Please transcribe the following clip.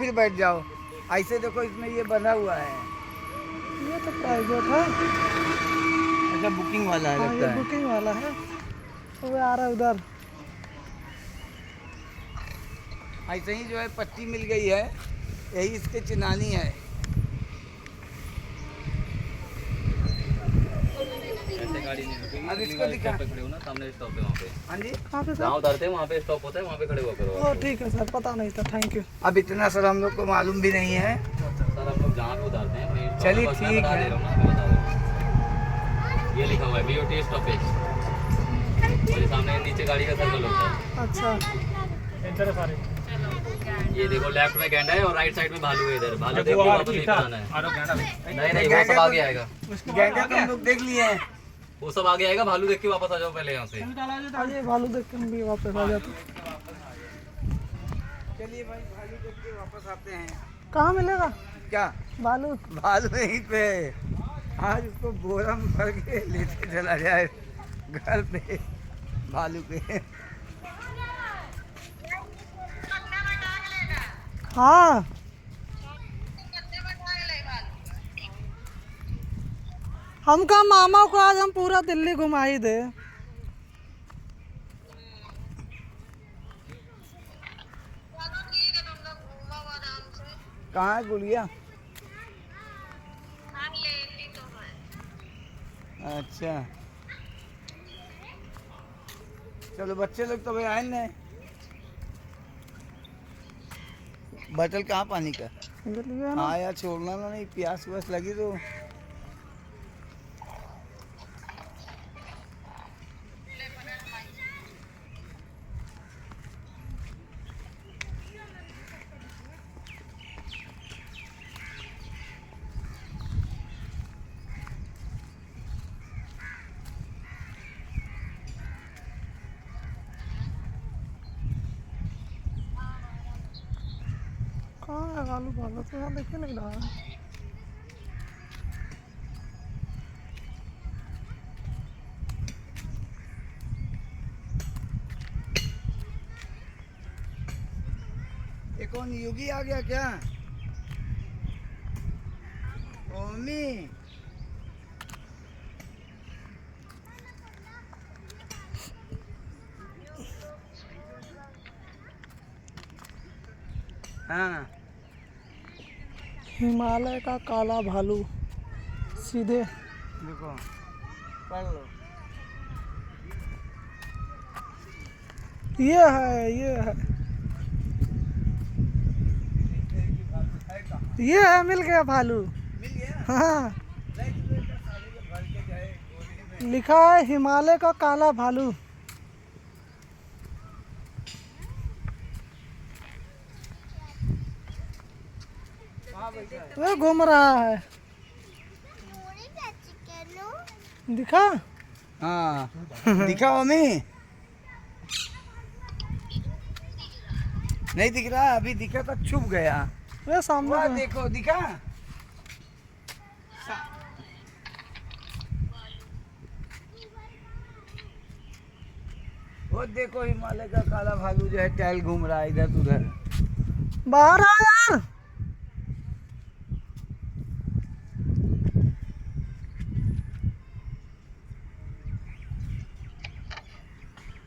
फिर बैठ जाओ। ऐसे देखो इसमें ये बना हुआ है। ये तो प्राइवेट है। अच्छा बुकिंग वाला है हाँ लगता ये है। बुकिंग वाला है। वो आ रहा है उधर। ऐसे ही जो है पट्टी मिल गई है, यही इसके चिनानी है। ऐसे गाड़ी नहीं रुकेगी। अब इसको गाड़ी दिखा। स्टॉप पे खड़े हो ना, सामने स्टॉप है वहाँ पे। हाँ जी, कहाँ पे जहाँ सर? उतरते हैं वहाँ पे स्टॉप होता है, वहाँ पे खड़े हुआ करो ओ आप। ठीक है सर, पता नहीं था, थैंक यू। अब इतना सर हम लोग को मालूम भी नहीं है। सर हम लोग जहाँ पे उतरते हैं वहीं स्टॉप चलिए है, बस मैं ठीक बता है। दे रहा हूँ ना, मैं बता रहा हूँ। ये लिखा हुआ है BOT स्टॉपेज, और ये सामने नीचे गाड़ी का सर्कल होता है। अच्छा ये देखो लेफ्ट में गैंडा है और राइट साइड में भालू है। इधर भालू देख के वापस नहीं जाना है। नहीं नहीं, वो सब आगे आएगा, गैंडा तो हम लोग देख लिए हैं। वो सब आगे आएगा। भालू देख के वापस आ जाओ पहले यहाँ से। ये भालू देख के हम भी वापस आ जाते। चलिए भाई, भालू देख के वापस आते हैं। कहाँ मिलेगा क्या भालू? भालू यहीं पे है। आज उसको बोरा में भर के लेते चला जाए घर पे भालू के। हाँ हमका मामा को आज हम पूरा दिल्ली घुमाई दे। कहाँ है गुड़िया? अच्छा चलो, बच्चे लोग तो भाई आए नहीं। बोतल कहाँ पानी का? ये लिया ना। हाँ यार, छोड़ना ना, नहीं प्यास व्यास लगी तो। कहाँ है भालू? भालू तो यहाँ देखे नहीं रहा है। ये कौन योगी आ गया क्या? ओमी हाँ, हिमालय का काला भालू सीधे। देखो पढ़ लो। ये है मिल गया भालू। मिल गया। हाँ लिखा है हिमालय का काला भालू। वो घूम रहा है, दिखा? हाँ दिखा ओमी? नहीं दिख रहा, अभी दिखा तो छुप गया। वे सामने वो तो- देखो दिखा। वो देखो हिमालय का काला भालू जो है टहल घूम रहा है इधर उधर। बाहर आ यार।